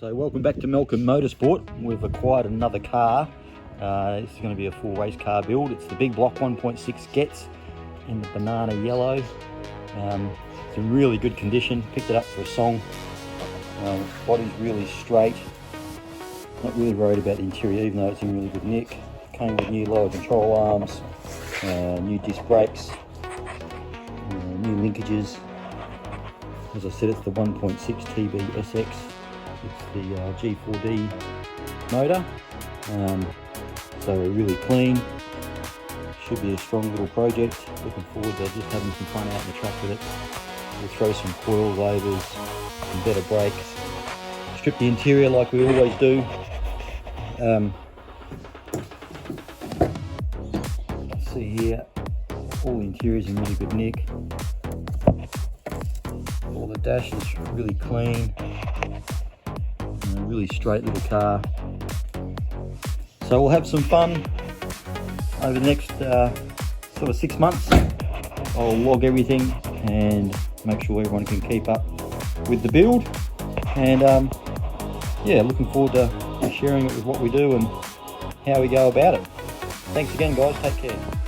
So welcome back to Malkin Motorsport. We've acquired another car. This is going to be a full race car build. It's the big block 1.6 Getz in the banana yellow. It's in really good condition. Picked it up for a song. Body's really straight. Not really worried about the interior, even though it's in really good nick. Came with new lower control arms, new disc brakes, new linkages. As I said, it's the 1.6 TB SX. It's the G4D motor. So really clean. Should be a strong little project. Looking forward to just having some fun out in the track with it. We'll throw some coilovers, some better brakes, strip the interior like we always do. See here, all the interior's in really good nick. All the dash is really clean. Really straight little car. So we'll have some fun over the next sort of 6 months. I'll log everything and make sure everyone can keep up with the build. And yeah, looking forward to sharing it with what we do and how we go about it. Thanks again, guys. Take care.